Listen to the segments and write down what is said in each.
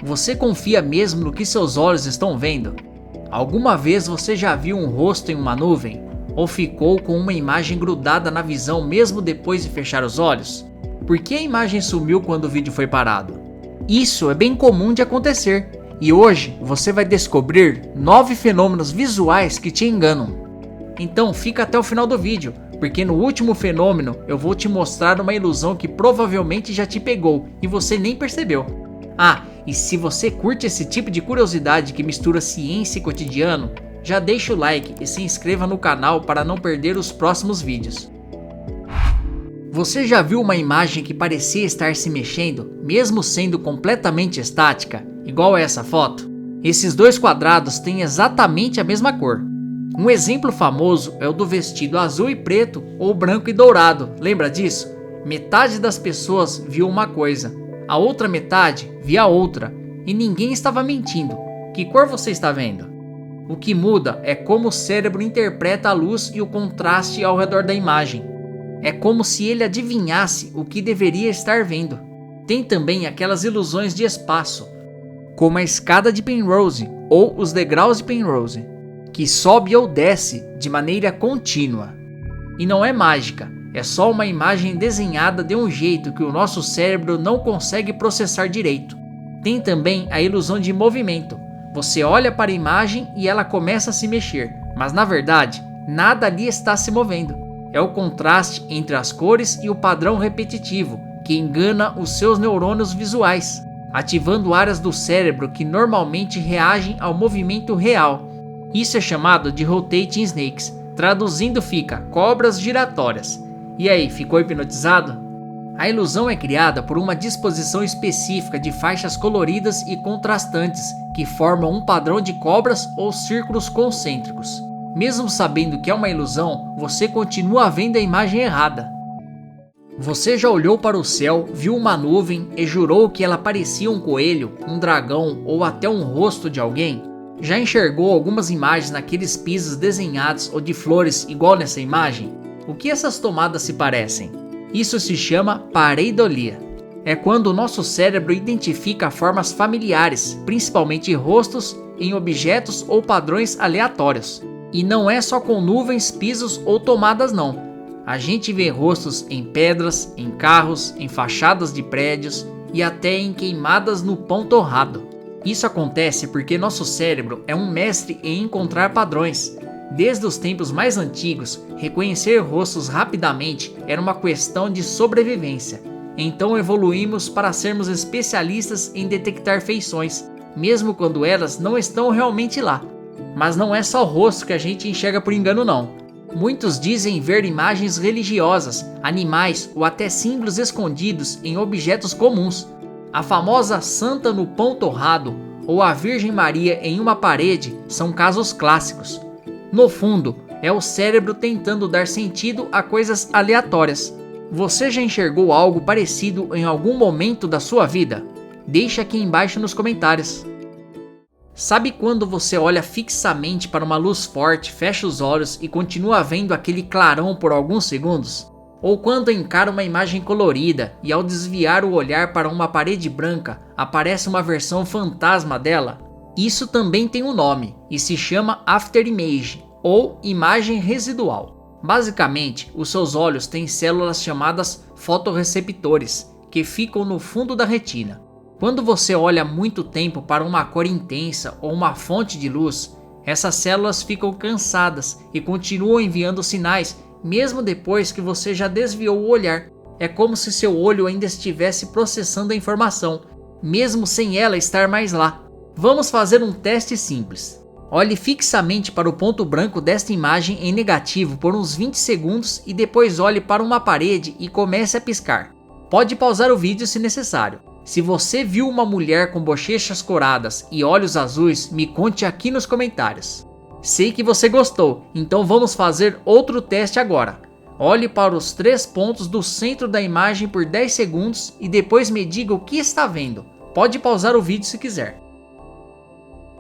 Você confia mesmo no que seus olhos estão vendo? Alguma vez você já viu um rosto em uma nuvem? Ou ficou com uma imagem grudada na visão mesmo depois de fechar os olhos? Por que a imagem sumiu quando o vídeo foi parado? Isso é bem comum de acontecer, e hoje você vai descobrir 9 fenômenos visuais que te enganam. Então fica até o final do vídeo, porque no último fenômeno eu vou te mostrar uma ilusão que provavelmente já te pegou e você nem percebeu. Ah, e se você curte esse tipo de curiosidade que mistura ciência e cotidiano, já deixa o like e se inscreva no canal para não perder os próximos vídeos. Você já viu uma imagem que parecia estar se mexendo, mesmo sendo completamente estática, igual a essa foto? Esses dois quadrados têm exatamente a mesma cor. Um exemplo famoso é o do vestido azul e preto ou branco e dourado, lembra disso? Metade das pessoas viu uma coisa, a outra metade via outra, e ninguém estava mentindo. Que cor você está vendo? O que muda é como o cérebro interpreta a luz e o contraste ao redor da imagem. É como se ele adivinhasse o que deveria estar vendo. Tem também aquelas ilusões de espaço, como a escada de Penrose ou os degraus de Penrose, que sobe ou desce de maneira contínua. E não é mágica, é só uma imagem desenhada de um jeito que o nosso cérebro não consegue processar direito. Tem também a ilusão de movimento. Você olha para a imagem e ela começa a se mexer, mas na verdade, nada ali está se movendo. É o contraste entre as cores e o padrão repetitivo que engana os seus neurônios visuais, ativando áreas do cérebro que normalmente reagem ao movimento real. Isso é chamado de rotating snakes, traduzindo fica cobras giratórias. E aí, ficou hipnotizado? A ilusão é criada por uma disposição específica de faixas coloridas e contrastantes que formam um padrão de cobras ou círculos concêntricos. Mesmo sabendo que é uma ilusão, você continua vendo a imagem errada. Você já olhou para o céu, viu uma nuvem e jurou que ela parecia um coelho, um dragão ou até um rosto de alguém? Já enxergou algumas imagens naqueles pisos desenhados ou de flores igual nessa imagem? O que essas tomadas se parecem? Isso se chama pareidolia. É quando o nosso cérebro identifica formas familiares, principalmente rostos, em objetos ou padrões aleatórios. E não é só com nuvens, pisos ou tomadas não. A gente vê rostos em pedras, em carros, em fachadas de prédios e até em queimadas no pão torrado. Isso acontece porque nosso cérebro é um mestre em encontrar padrões. Desde os tempos mais antigos, reconhecer rostos rapidamente era uma questão de sobrevivência. Então evoluímos para sermos especialistas em detectar feições, mesmo quando elas não estão realmente lá. Mas não é só o rosto que a gente enxerga por engano não. Muitos dizem ver imagens religiosas, animais ou até símbolos escondidos em objetos comuns. A famosa Santa no pão torrado ou a Virgem Maria em uma parede são casos clássicos. No fundo, é o cérebro tentando dar sentido a coisas aleatórias. Você já enxergou algo parecido em algum momento da sua vida? Deixa aqui embaixo nos comentários. Sabe quando você olha fixamente para uma luz forte, fecha os olhos e continua vendo aquele clarão por alguns segundos? Ou quando encara uma imagem colorida e ao desviar o olhar para uma parede branca, aparece uma versão fantasma dela? Isso também tem um nome e se chama afterimage, ou imagem residual. Basicamente, os seus olhos têm células chamadas fotorreceptores, que ficam no fundo da retina. Quando você olha muito tempo para uma cor intensa ou uma fonte de luz, essas células ficam cansadas e continuam enviando sinais mesmo depois que você já desviou o olhar. É como se seu olho ainda estivesse processando a informação, mesmo sem ela estar mais lá. Vamos fazer um teste simples. Olhe fixamente para o ponto branco desta imagem em negativo por uns 20 segundos e depois olhe para uma parede e comece a piscar. Pode pausar o vídeo se necessário. Se você viu uma mulher com bochechas coradas e olhos azuis, me conte aqui nos comentários. Sei que você gostou, então vamos fazer outro teste agora. Olhe para os 3 pontos do centro da imagem por 10 segundos e depois me diga o que está vendo. Pode pausar o vídeo se quiser.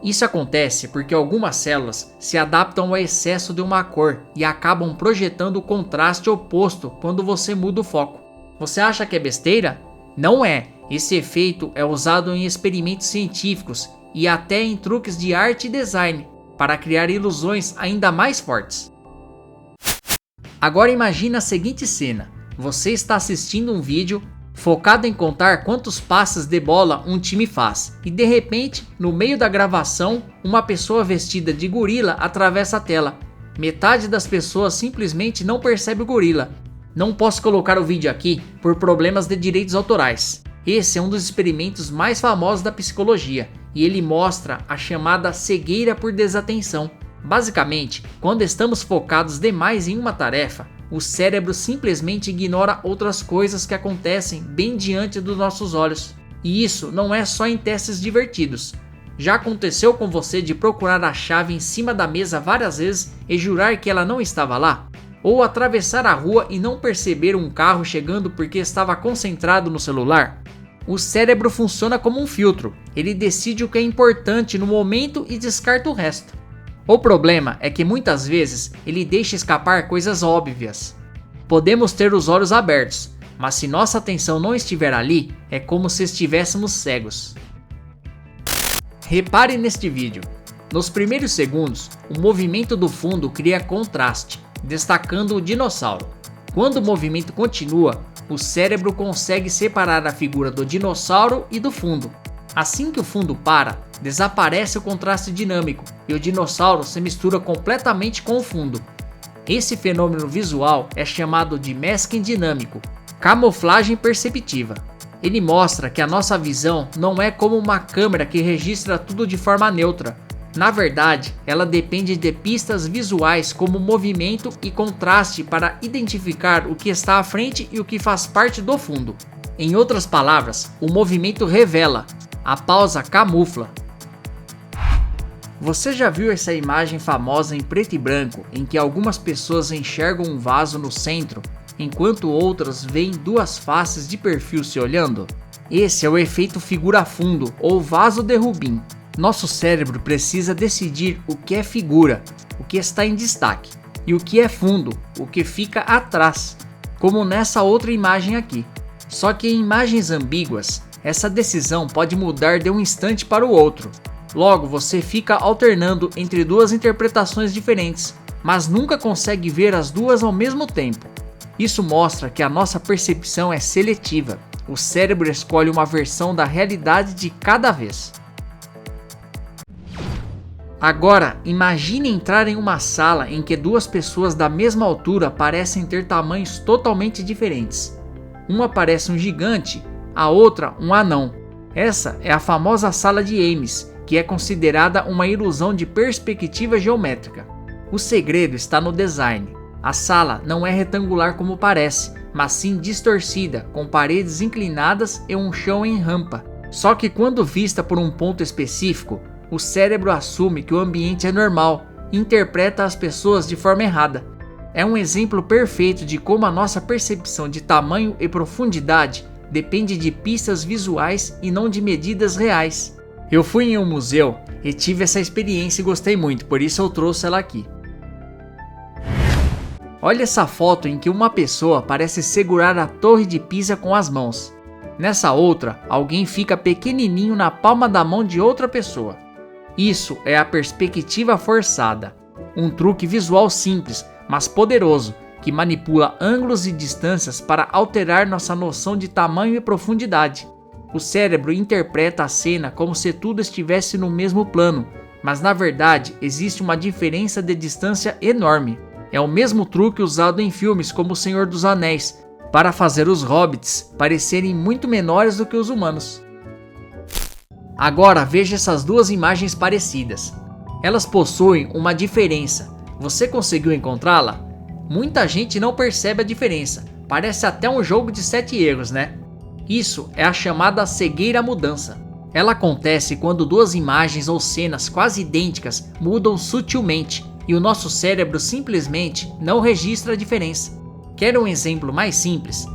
Isso acontece porque algumas células se adaptam ao excesso de uma cor e acabam projetando o contraste oposto quando você muda o foco. Você acha que é besteira? Não é, Esse efeito é usado em experimentos científicos e até em truques de arte e design para criar ilusões ainda mais fortes. Agora imagine a seguinte cena: você está assistindo um vídeo focado em contar quantos passes de bola um time faz, e de repente, no meio da gravação, uma pessoa vestida de gorila atravessa a tela. Metade das pessoas simplesmente não percebe o gorila. Não posso colocar o vídeo aqui por problemas de direitos autorais. Esse é um dos experimentos mais famosos da psicologia, e ele mostra a chamada cegueira por desatenção. Basicamente, quando estamos focados demais em uma tarefa, o cérebro simplesmente ignora outras coisas que acontecem bem diante dos nossos olhos. E isso não é só em testes divertidos. Já aconteceu com você de procurar a chave em cima da mesa várias vezes e jurar que ela não estava lá? Ou atravessar a rua e não perceber um carro chegando porque estava concentrado no celular? O cérebro funciona como um filtro. Ele decide o que é importante no momento e descarta o resto. O problema é que muitas vezes ele deixa escapar coisas óbvias. Podemos ter os olhos abertos, mas se nossa atenção não estiver ali, é como se estivéssemos cegos. Repare neste vídeo. Nos primeiros segundos, o movimento do fundo cria contraste, destacando o dinossauro. Quando o movimento continua, o cérebro consegue separar a figura do dinossauro e do fundo. Assim que o fundo para, desaparece o contraste dinâmico e o dinossauro se mistura completamente com o fundo. Esse fenômeno visual é chamado de masking dinâmico, camuflagem perceptiva. Ele mostra que a nossa visão não é como uma câmera que registra tudo de forma neutra. Na verdade, ela depende de pistas visuais como movimento e contraste para identificar o que está à frente e o que faz parte do fundo. Em outras palavras, o movimento revela, a pausa camufla. Você já viu essa imagem famosa em preto e branco, em que algumas pessoas enxergam um vaso no centro, enquanto outras veem duas faces de perfil se olhando? Esse é o efeito figura-fundo ou vaso de Rubin. Nosso cérebro precisa decidir o que é figura, o que está em destaque, e o que é fundo, o que fica atrás, como nessa outra imagem aqui. Só que em imagens ambíguas, essa decisão pode mudar de um instante para o outro. Logo, você fica alternando entre duas interpretações diferentes, mas nunca consegue ver as duas ao mesmo tempo. Isso mostra que a nossa percepção é seletiva. O cérebro escolhe uma versão da realidade de cada vez. Agora, imagine entrar em uma sala em que duas pessoas da mesma altura parecem ter tamanhos totalmente diferentes. Uma parece um gigante, a outra um anão. Essa é a famosa sala de Ames, que é considerada uma ilusão de perspectiva geométrica. O segredo está no design. A sala não é retangular como parece, mas sim distorcida, com paredes inclinadas e um chão em rampa. Só que quando vista por um ponto específico, o cérebro assume que o ambiente é normal e interpreta as pessoas de forma errada. É um exemplo perfeito de como a nossa percepção de tamanho e profundidade depende de pistas visuais e não de medidas reais. Eu fui em um museu e tive essa experiência e gostei muito, por isso eu trouxe ela aqui. Olha essa foto em que uma pessoa parece segurar a Torre de Pisa com as mãos. Nessa outra, alguém fica pequenininho na palma da mão de outra pessoa. Isso é a perspectiva forçada, um truque visual simples, mas poderoso, que manipula ângulos e distâncias para alterar nossa noção de tamanho e profundidade. O cérebro interpreta a cena como se tudo estivesse no mesmo plano, mas na verdade existe uma diferença de distância enorme. É o mesmo truque usado em filmes como O Senhor dos Anéis, para fazer os hobbits parecerem muito menores do que os humanos. Agora veja essas duas imagens parecidas. Elas possuem uma diferença. Você conseguiu encontrá-la? Muita gente não percebe a diferença. Parece até um jogo de 7 erros, né? Isso é a chamada cegueira mudança. Ela acontece quando duas imagens ou cenas quase idênticas mudam sutilmente e o nosso cérebro simplesmente não registra a diferença. Quer um exemplo mais simples?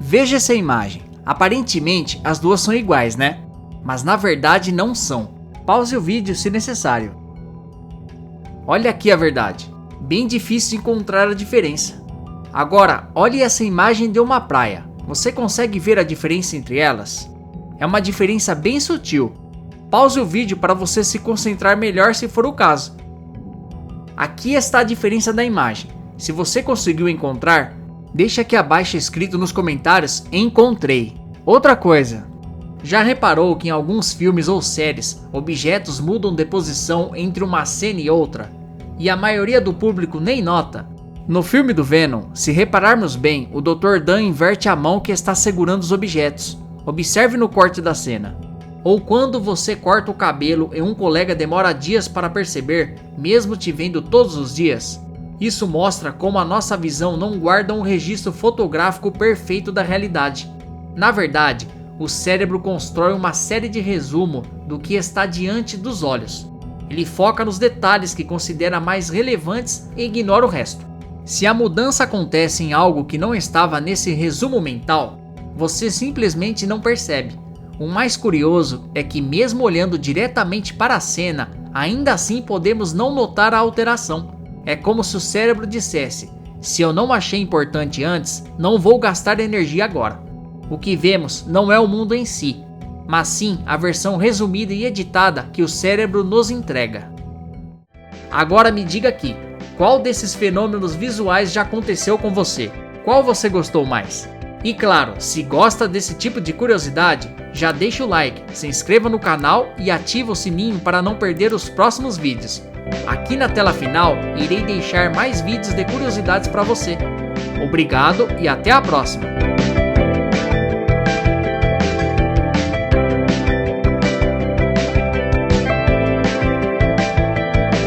Veja essa imagem. Aparentemente as duas são iguais, né? Mas na verdade não são. Pause o vídeo se necessário. Olha aqui a verdade. Bem difícil encontrar a diferença. Agora, olhe essa imagem de uma praia. Você consegue ver a diferença entre elas? É uma diferença bem sutil. Pause o vídeo para você se concentrar melhor se for o caso. Aqui está a diferença da imagem. Se você conseguiu encontrar, deixa aqui abaixo escrito nos comentários "encontrei". Outra coisa, já reparou que em alguns filmes ou séries, objetos mudam de posição entre uma cena e outra? E a maioria do público nem nota. No filme do Venom, se repararmos bem, o Dr. Dan inverte a mão que está segurando os objetos. Observe no corte da cena. Ou quando você corta o cabelo e um colega demora dias para perceber, mesmo te vendo todos os dias. Isso mostra como a nossa visão não guarda um registro fotográfico perfeito da realidade. Na verdade, o cérebro constrói uma série de resumo do que está diante dos olhos. Ele foca nos detalhes que considera mais relevantes e ignora o resto. Se a mudança acontece em algo que não estava nesse resumo mental, você simplesmente não percebe. O mais curioso é que, mesmo olhando diretamente para a cena, ainda assim podemos não notar a alteração. É como se o cérebro dissesse: se eu não achei importante antes, não vou gastar energia agora. O que vemos não é o mundo em si, mas sim a versão resumida e editada que o cérebro nos entrega. Agora me diga aqui, qual desses fenômenos visuais já aconteceu com você? Qual você gostou mais? E claro, se gosta desse tipo de curiosidade, já deixa o like, se inscreva no canal e ativa o sininho para não perder os próximos vídeos. Aqui na tela final, irei deixar mais vídeos de curiosidades para você. Obrigado e até a próxima!